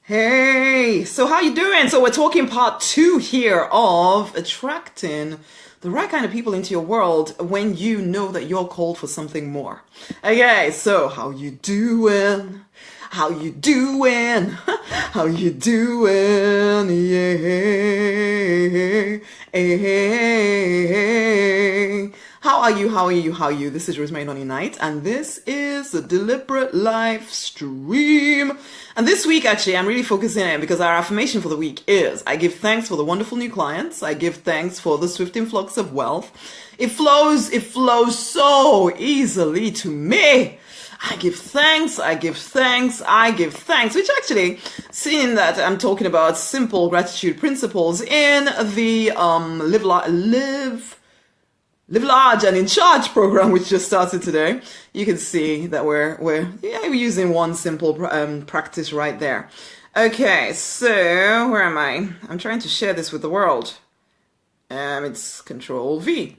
Hey, so how you doing? So we're talking part two here of attracting the right kind of people into your world when you know that you're called for something more. Okay, so how you doing? How you doing? How you doing? Yeah. Hey. How are you? How are you? How are you? This is Rosemary Nonny Knight, and this is a deliberate live stream. And this week, actually, I'm really focusing in because our affirmation for the week is I give thanks for the wonderful new clients. I give thanks for the swift influx of wealth. It flows so easily to me. I give thanks, I give thanks, I give thanks, which actually, seeing that I'm talking about simple gratitude principles in the Live Large and in Charge program, which just started today, you can see that we're using one simple practice right there. Okay, so where am I? I'm trying to share this with the world. It's Control V.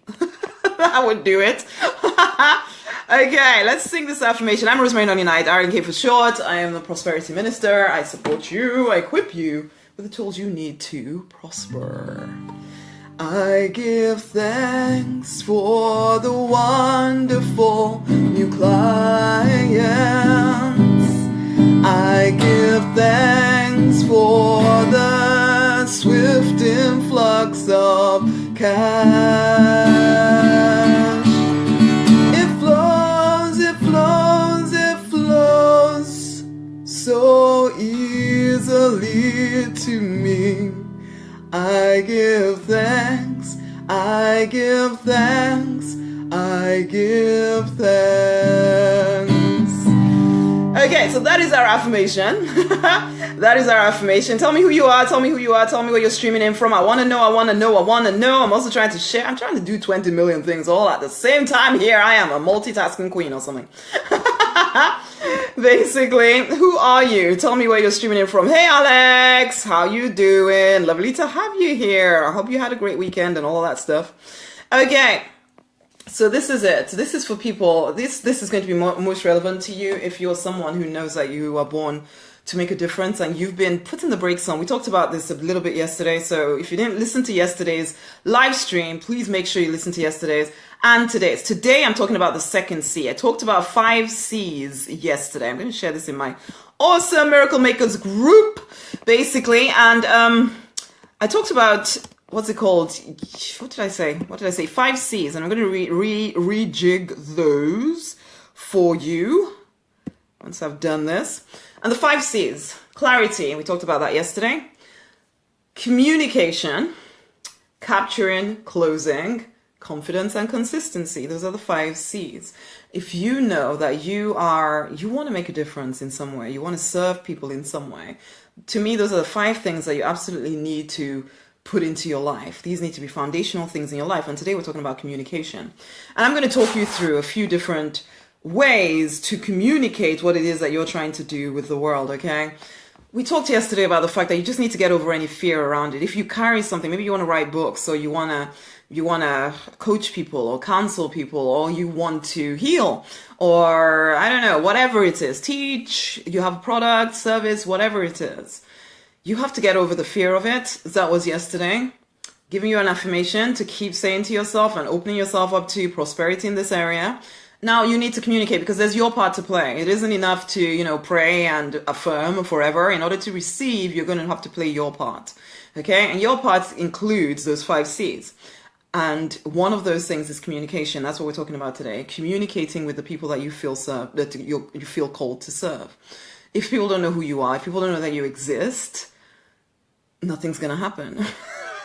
That would do it. Okay, let's sing this affirmation. I'm Rosemary Nonny Knight, RNK for short. I am the Prosperity Minister. I support you, I equip you with the tools you need to prosper. I give thanks for the wonderful new clients. I give thanks for the swift influx of cash. It flows so easily to me. I give thanks, I give thanks, I give thanks. Okay, so that is our affirmation. That is our affirmation. Tell me who you are, tell me who you are, tell me where you're streaming in from. I want to know, I want to know, I want to know. I'm also trying to share. I'm trying to do 20 million things all at the same time here. I am a multitasking queen or something. Basically, who are you? Tell me where you're streaming in from. Hey Alex, how you doing? Lovely to have you here. I hope you had a great weekend and all that stuff. Okay, so this is it. This is for people. This is going to be most relevant to you if you're someone who knows that you are born to make a difference and you've been putting the brakes on. We talked about this a little bit yesterday, so if you didn't listen to yesterday's live stream, please make sure you listen to yesterday's and today's. Today I'm talking about the second C. I talked about 5 C's yesterday. I'm going to share this in my awesome Miracle Makers group, basically, and I talked about, what's it called? What did I say? 5 C's, and I'm going to rejig those for you once I've done this. And the 5 C's, clarity, we talked about that yesterday, communication, capturing, closing, confidence, and consistency. Those are the 5 C's. If you know that you want to make a difference in some way, you want to serve people in some way, to me, those are the 5 things that you absolutely need to put into your life. These need to be foundational things in your life. And today we're talking about communication. And I'm going to talk you through a few different ways to communicate what it is that you're trying to do with the world, okay? We talked yesterday about the fact that you just need to get over any fear around it. If you carry something, maybe you want to write books, or you want to coach people or counsel people, or you want to heal, or I don't know, whatever it is, teach, you have a product, service, whatever it is. You have to get over the fear of it. That was yesterday. Giving you an affirmation to keep saying to yourself and opening yourself up to prosperity in this area. Now you need to communicate because there's your part to play. It isn't enough to, pray and affirm forever. In order to receive, you're going to have to play your part. Okay? And your part includes those 5 C's. And one of those things is communication. That's what we're talking about today. Communicating with the people that you feel you feel called to serve. If people don't know who you are, if people don't know that you exist, nothing's going to happen.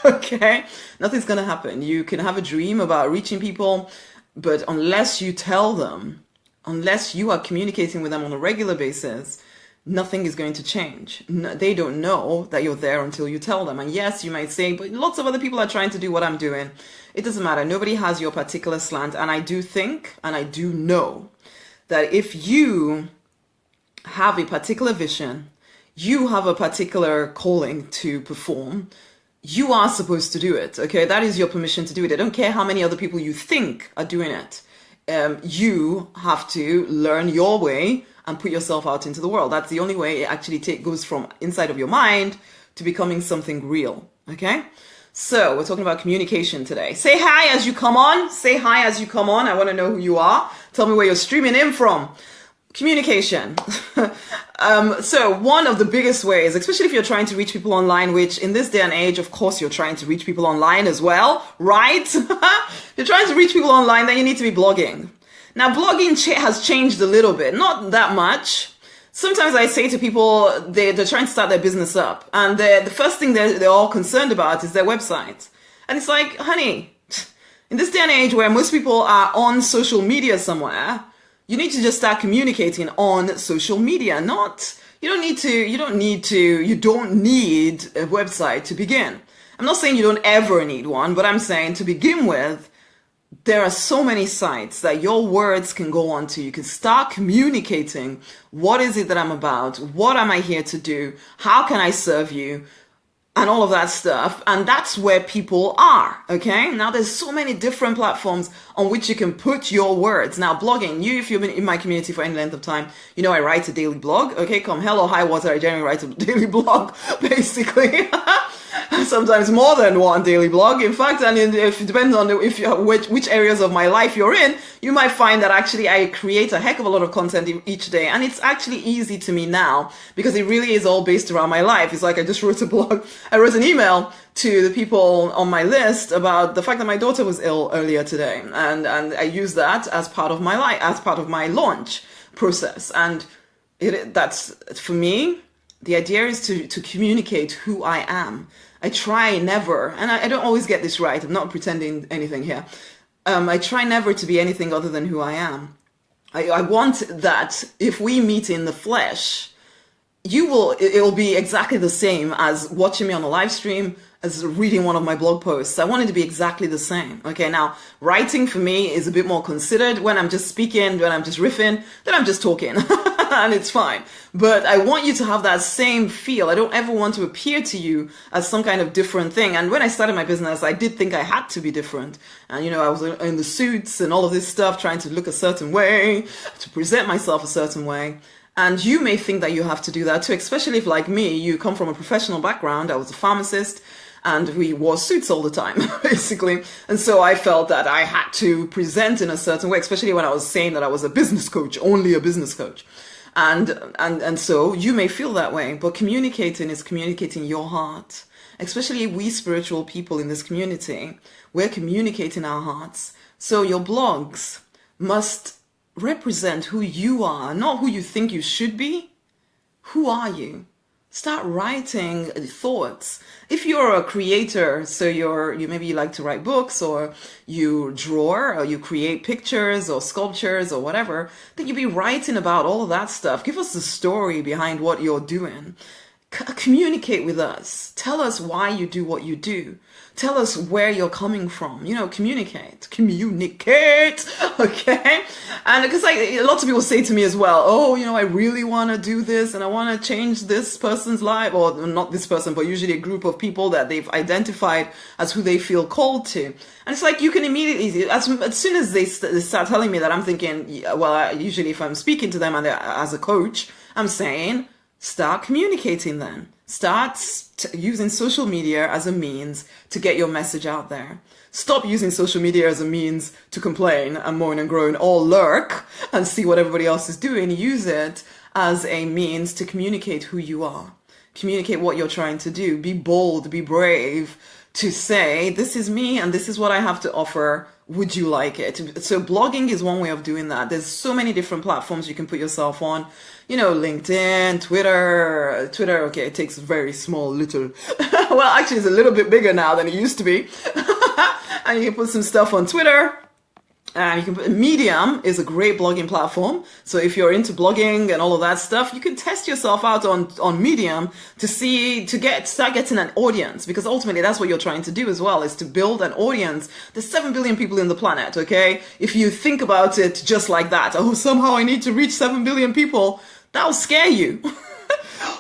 Okay? Nothing's going to happen. You can have a dream about reaching people, but unless you tell them, unless you are communicating with them on a regular basis, nothing is going to change. They don't know that you're there until you tell them. And yes, you might say, but lots of other people are trying to do what I'm doing. It doesn't matter. Nobody has your particular slant. And I do think, and I do know, that if you have a particular vision, you have a particular calling to perform, you are supposed to do it, okay? That is your permission to do it. I don't care how many other people you think are doing it. You have to learn your way and put yourself out into the world. That's the only way it actually goes from inside of your mind to becoming something real. Okay? So we're talking about communication today. Say hi as you come on. Say hi as you come on. I want to know who you are. Tell me where you're streaming in from. Communication. So one of the biggest ways, especially if you're trying to reach people online, which in this day and age, of course, you're trying to reach people online as well, right? If you're trying to reach people online, then you need to be blogging. Now, blogging has changed a little bit, not that much. Sometimes I say to people, they're trying to start their business up, and the first thing they're all concerned about is their website. And it's like, honey, in this day and age where most people are on social media somewhere, you need to just start communicating on social media. You don't need a website to begin. I'm not saying you don't ever need one, but I'm saying to begin with, there are so many sites that your words can go on to. You can start communicating. What is it that I'm about? What am I here to do? How can I serve you? And all of that stuff. And that's where people are. Okay. Now there's so many different platforms on which you can put your words. Now blogging, if you've been in my community for any length of time, you know I write a daily blog. Okay. Come hell or high water, I generally write a daily blog, basically. Sometimes more than one daily blog. In fact, and if it depends on which areas of my life you're in, you might find that actually I create a heck of a lot of content each day. And it's actually easy to me now because it really is all based around my life. It's like I just wrote a blog. I wrote an email to the people on my list about the fact that my daughter was ill earlier today. And I used that as part of my life, as part of my launch process. And that's, for me, the idea is to communicate who I am. I try never, and I don't always get this right. I'm not pretending anything here. I try never to be anything other than who I am. I want that if we meet in the flesh, it will be exactly the same as watching me on a live stream, as reading one of my blog posts. I want it to be exactly the same. Okay, now writing for me is a bit more considered. When I'm just speaking, when I'm just riffing, then I'm just talking and it's fine. But I want you to have that same feel. I don't ever want to appear to you as some kind of different thing. And when I started my business, I did think I had to be different. And I was in the suits and all of this stuff, trying to look a certain way, to present myself a certain way. And you may think that you have to do that too, especially if, like me, you come from a professional background. I was a pharmacist and we wore suits all the time, basically. And so I felt that I had to present in a certain way, especially when I was saying that I was a business coach, only a business coach. And so you may feel that way, but communicating is communicating your heart. Especially we spiritual people in this community, we're communicating our hearts. So your blogs must represent who you are, not who you think you should be. Who are you? Start writing thoughts. If you're a creator, so maybe you like to write books, or you draw, or you create pictures or sculptures or whatever, then you'll be writing about all of that stuff. Give us the story behind what you're doing. Communicate with us. Tell us why you do what you do. Tell us where you're coming from. Communicate, okay? And because lots of people say to me as well, oh, I really want to do this and I want to change this person's life, or not this person, but usually a group of people that they've identified as who they feel called to. And it's like you can immediately, as soon as they start telling me that, I'm thinking, well, usually if I'm speaking to them and as a coach, I'm saying, start communicating then. Start using social media as a means to get your message out there. Stop using social media as a means to complain and moan and groan or lurk and see what everybody else is doing. Use it as a means to communicate who you are. Communicate what you're trying to do. Be bold, be brave to say, this is me and this is what I have to offer. Would you like it? So blogging is one way of doing that. There's so many different platforms you can put yourself on. LinkedIn, Twitter, okay, it takes very small little, well, actually it's a little bit bigger now than it used to be. And you can put some stuff on Twitter. Medium is a great blogging platform. So if you're into blogging and all of that stuff, you can test yourself out on Medium to start getting an audience, because ultimately that's what you're trying to do as well, is to build an audience. There's 7 billion people in the planet, okay? If you think about it just like that, oh, somehow I need to reach 7 billion people, that'll scare you.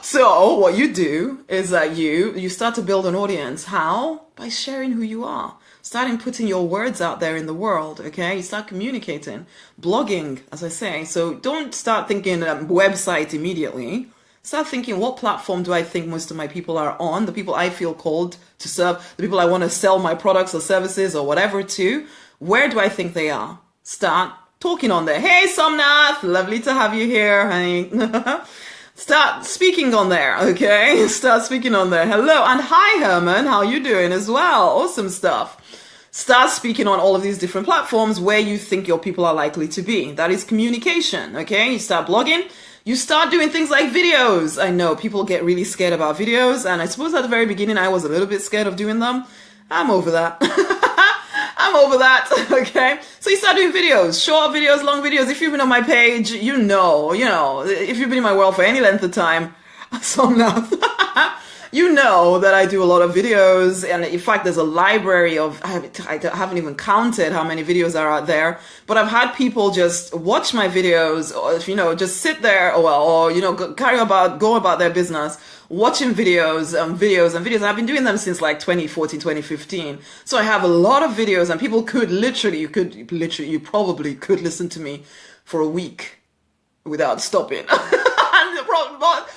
So what you do is that you start to build an audience. How? By sharing who you are. starting putting your words out there in the world, okay? You start communicating, blogging, as I say. So don't start thinking website immediately. Start thinking, what platform do I think most of my people are on? The people I feel called to serve, the people I want to sell my products or services or whatever to. Where do I think they are? Start talking on there. Hey, Somnath, lovely to have you here, honey. Start speaking on there, okay? Start speaking on there. Hello, and hi, Herman. How you doing as well? Awesome stuff. Start speaking on all of these different platforms where you think your people are likely to be. That is communication, okay? You start blogging. You start doing things like videos. I know people get really scared about videos, and I suppose at the very beginning I was a little bit scared of doing them. I'm over that. I'm over that, okay? So you start doing videos, short videos, long videos. If you've been on my page, you know, if you've been in my world for any length of time, you know that I do a lot of videos. And in fact, there's a library of, I haven't even counted how many videos are out there, but I've had people just watch my videos, or, just sit there, or go about their business, watching videos. And I've been doing them since like 2014, 2015. So I have a lot of videos, and people you probably could listen to me for a week without stopping.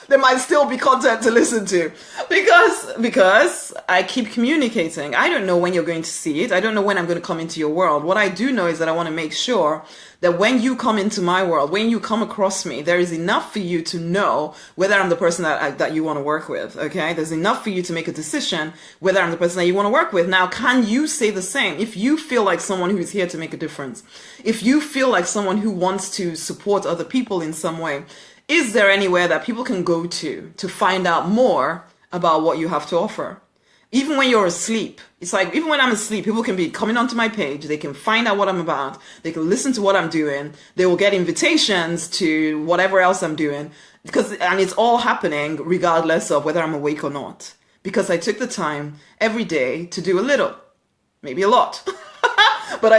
There might still be content to listen to because I keep communicating. I don't know when you're going to see it. I don't know when I'm going to come into your world. What I do know is that I want to make sure that when you come into my world, when you come across me, there is enough for you to know whether I'm the person that you want to work with, okay? There's enough for you to make a decision whether I'm the person that you want to work with. Now, can you say the same? If you feel like someone who is here to make a difference, if you feel like someone who wants to support other people in some way, is there anywhere that people can go to find out more about what you have to offer? Even when you're asleep, it's like, even when I'm asleep, people can be coming onto my page. They can find out what I'm about. They can listen to what I'm doing. They will get invitations to whatever else I'm doing, and it's all happening regardless of whether I'm awake or not, because I took the time every day to do a little, maybe a lot. But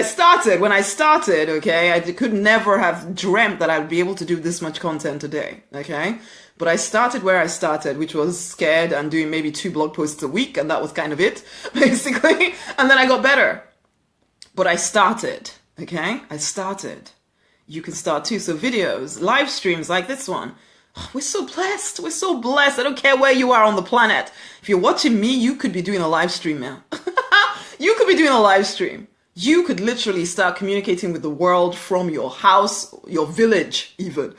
when I started, okay, I could never have dreamt that I'd be able to do this much content a day, okay? But I started where I started, which was scared and doing maybe 2 blog posts a week, and that was kind of it, basically. And then I got better. But I started, okay? I started. You can start too. So videos, live streams like this one. Oh, we're so blessed. We're so blessed. I don't care where you are on the planet. If you're watching me, you could be doing a live stream now. You could be doing a live stream. You could literally start communicating with the world from your house, your village even,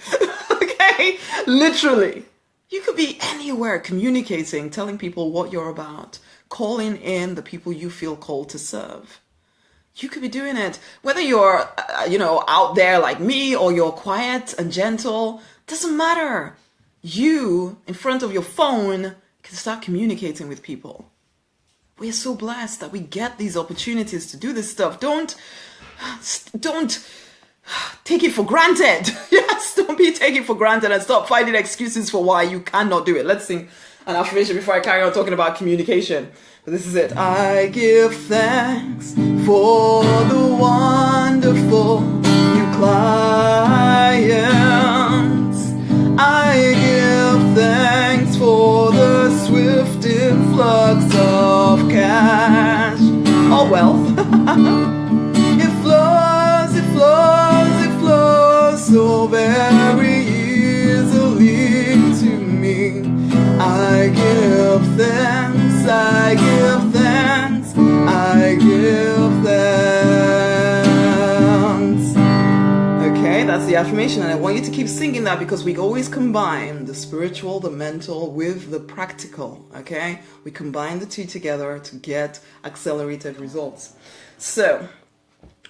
okay? Literally. You could be anywhere communicating, telling people what you're about, calling in the people you feel called to serve. You could be doing it. Whether you're, out there like me, or you're quiet and gentle, doesn't matter. You, in front of your phone, can start communicating with people. We're so blessed that we get these opportunities to do this stuff. Don't take it for granted. Yes, don't be taking it for granted, and stop finding excuses for why you cannot do it. Let's sing an affirmation before I carry on talking about communication. But this is it. I give thanks for the wonderful new clients. I give thanks for the swift influx of cash or wealth. It flows, it flows, it flows so very easily to me. I give thanks, I give thanks, I give thanks. Okay, that's the affirmation, and I want you to keep singing that, because we always combine the spiritual, the mental with the practical, okay? We combine the two together to get accelerated results. So,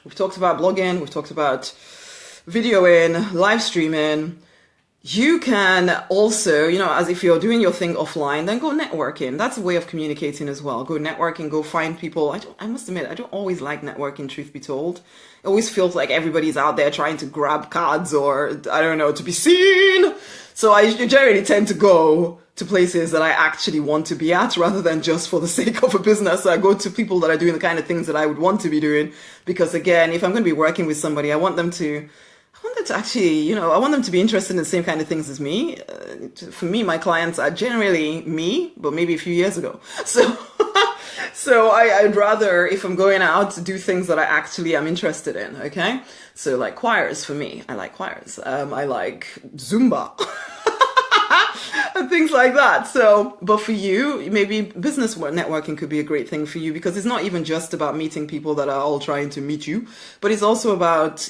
we've talked about blogging, we've talked about videoing, live streaming. You can also, as if you're doing your thing offline, then go networking. That's a way of communicating as well. Go networking, go find people. I must admit, I don't always like networking, truth be told. It always feels like everybody's out there trying to grab cards or, to be seen. So I generally tend to go to places that I actually want to be at, rather than just for the sake of a business. So I go to people that are doing the kind of things that I would want to be doing. Because again, if I'm going to be working with somebody, I want them to actually, I want them to be interested in the same kind of things as me. For me, my clients are generally me, but maybe a few years ago. So So I'd rather, if I'm going out, do things that I actually am interested in, okay? So like choirs for me, I like choirs. I like Zumba. And things like that. So, but for you, maybe business networking could be a great thing for you, because it's not even just about meeting people that are all trying to meet you, but it's also about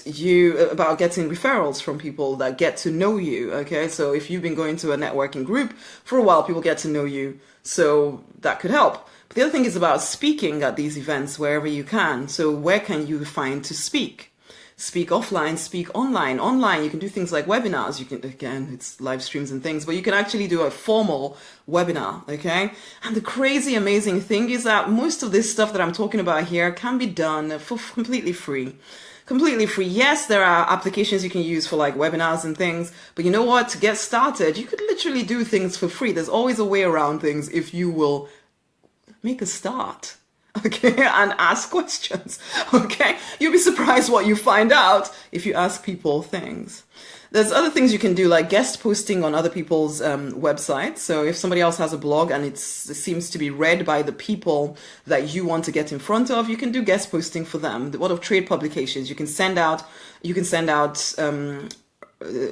about getting referrals from people that get to know you. Okay. So if you've been going to a networking group for a while, people get to know you. So that could help. But the other thing is about speaking at these events wherever you can. So where can you find to speak? Speak offline, speak online. Online, you can do things like webinars. You can, again, it's live streams and things, but you can actually do a formal webinar, okay? And the crazy, amazing thing is that most of this stuff that I'm talking about here can be done for completely free. Completely free. Yes, there are applications you can use for like webinars and things, but you know what? To get started, you could literally do things for free. There's always a way around things if you will make a start. Okay, and ask questions. Okay, you'll be surprised what you find out if you ask people things. There's other things you can do, like guest posting on other people's websites. So if somebody else has a blog and it seems to be read by the people that you want to get in front of, you can do guest posting for them. What of trade publications? You can send out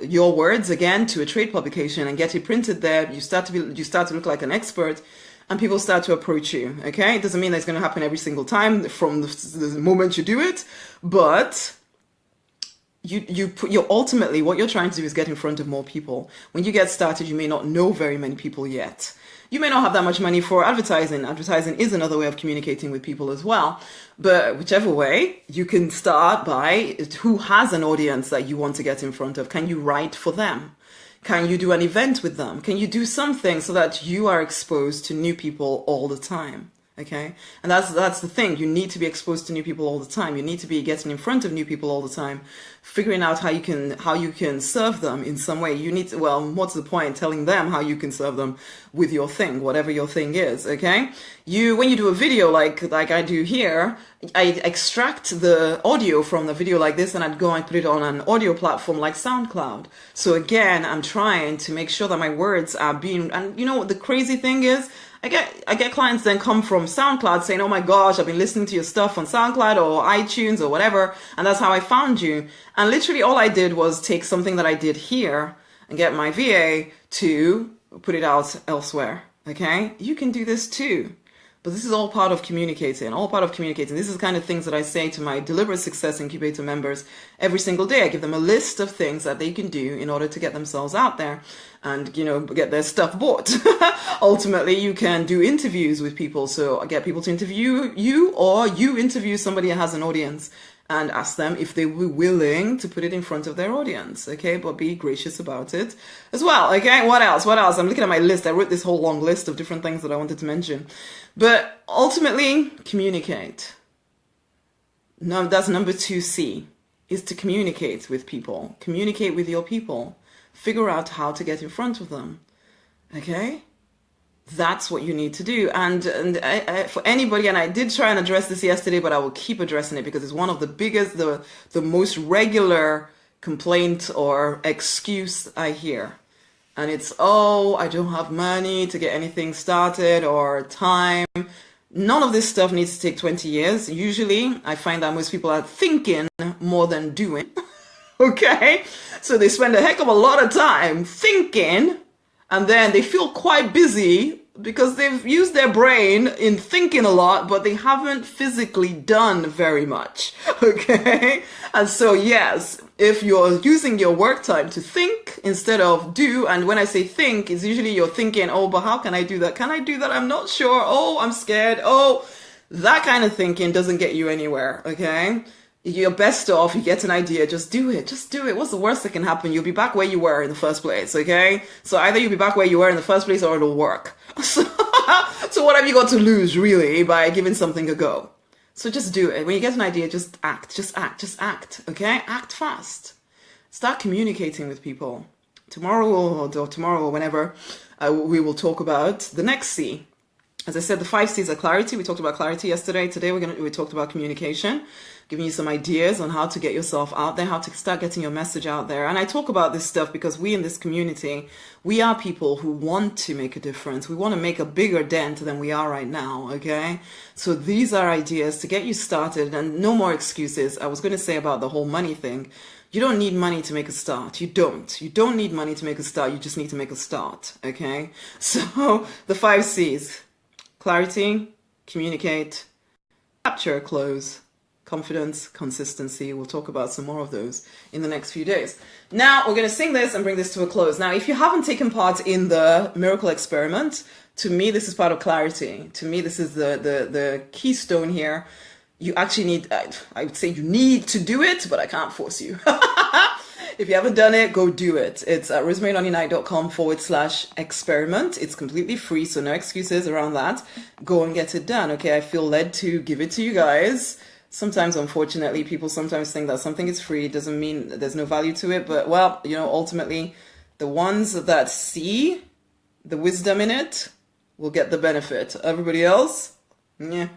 your words again to a trade publication and get it printed there. You start to look like an expert. And people start to approach you, okay? It doesn't mean that it's going to happen every single time from the moment you do it, but you're ultimately, what you're trying to do is get in front of more people. When you get started, you may not know very many people yet. You may not have that much money for advertising. Advertising is another way of communicating with people as well. But whichever way, you can start by who has an audience that you want to get in front of. Can you write for them? Can you do an event with them? Can you do something so that you are exposed to new people all the time? Okay. And that's the thing. You need to be exposed to new people all the time. You need to be getting in front of new people all the time, figuring out how you can serve them in some way. You need to, well, what's the point telling them how you can serve them with your thing, whatever your thing is. Okay. When you do a video like I do here, I extract the audio from the video like this and I'd go and put it on an audio platform like SoundCloud. So again, I'm trying to make sure that my words are being, and you know what the crazy thing is? I get clients then come from SoundCloud saying, oh my gosh, I've been listening to your stuff on SoundCloud or iTunes or whatever, and that's how I found you. And literally all I did was take something that I did here and get my VA to put it out elsewhere. Okay? You can do this too. But this is all part of communicating, This is the kind of things that I say to my Deliberate Success Incubator members every single day. I give them a list of things that they can do in order to get themselves out there and, you know, get their stuff bought. Ultimately, you can do interviews with people. So I get people to interview you, or you interview somebody that has an audience and ask them if they were willing to put it in front of their audience, okay? But be gracious about it as well, okay? What else? I'm looking at my list. I wrote this whole long list of different things that I wanted to mention. But ultimately, communicate. No, that's number 2C, is to communicate with people. Communicate with your people. Figure out how to get in front of them, okay? That's what you need to do. And for anybody, and I did try and address this yesterday, but I will keep addressing it because it's one of the biggest, the most regular complaint or excuse I hear. And it's, oh, I don't have money to get anything started or time. None of this stuff needs to take 20 years. Usually, I find that most people are thinking more than doing. Okay? So they spend a heck of a lot of time thinking, and then they feel quite busy because they've used their brain in thinking a lot, but they haven't physically done very much. Okay? And so, yes, if you're using your work time to think instead of do, and when I say think, it's usually you're thinking, oh, but how can I do that? Can I do that? I'm not sure. Oh, I'm scared. Oh, that kind of thinking doesn't get you anywhere. Okay? You're best off, you get an idea, just do it. Just do it. What's the worst that can happen? You'll be back where you were in the first place, okay? So either you'll be back where you were in the first place or it'll work. So what have you got to lose, really, by giving something a go? So just do it. When you get an idea, just act, okay? Act fast. Start communicating with people. Tomorrow or whenever, we will talk about the next C. As I said, the 5 C's are clarity. We talked about clarity yesterday. Today we talked about communication. giving you some ideas on how to get yourself out there, how to start getting your message out there. And I talk about this stuff because we in this community, we are people who want to make a difference. We want to make a bigger dent than we are right now, okay? So these are ideas to get you started, and no more excuses. I was going to say about the whole money thing. You don't need money to make a start. You don't. You don't need money to make a start. You just need to make a start, okay? So the 5 C's: clarity, communicate, capture, close, confidence, consistency. We'll talk about some more of those in the next few days. Now we're going to sing this and bring this to a close. Now, if you haven't taken part in the miracle experiment, to me, this is part of clarity. To me, this is the keystone here. You actually need, I would say you need to do it, but I can't force you. If you haven't done it, go do it. It's at rosemaryonlynight.com/experiment. It's completely free, so no excuses around that. Go and get it done, okay? I feel led to give it to you guys. Sometimes, unfortunately, people sometimes think that something is free. It doesn't mean there's no value to it, but, well, you know, ultimately, the ones that see the wisdom in it will get the benefit. Everybody else? Yeah.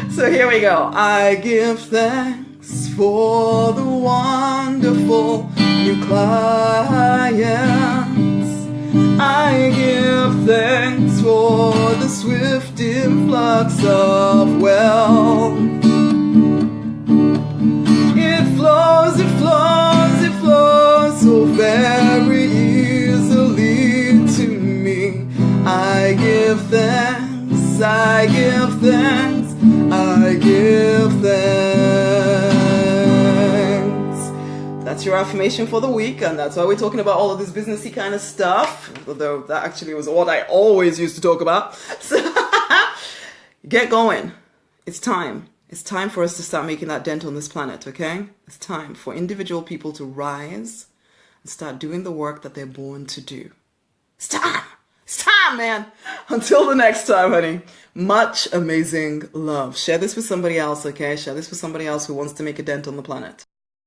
So here we go. I give thanks for the wonderful new clients. I give thanks for the swift influx of wealth. It flows, it flows, it flows so very easily to me. I give thanks, I give thanks, I give thanks. That's your affirmation for the week, and that's why we're talking about all of this businessy kind of stuff, although that actually was what I always used to talk about. So get going. It's time. It's time for us to start making that dent on this planet, okay? It's time for individual people to rise and start doing the work that they're born to do. It's time. It's time, man. Until the next time, honey. Much amazing love. Share this with somebody else, okay? Share this with somebody else who wants to make a dent on the planet.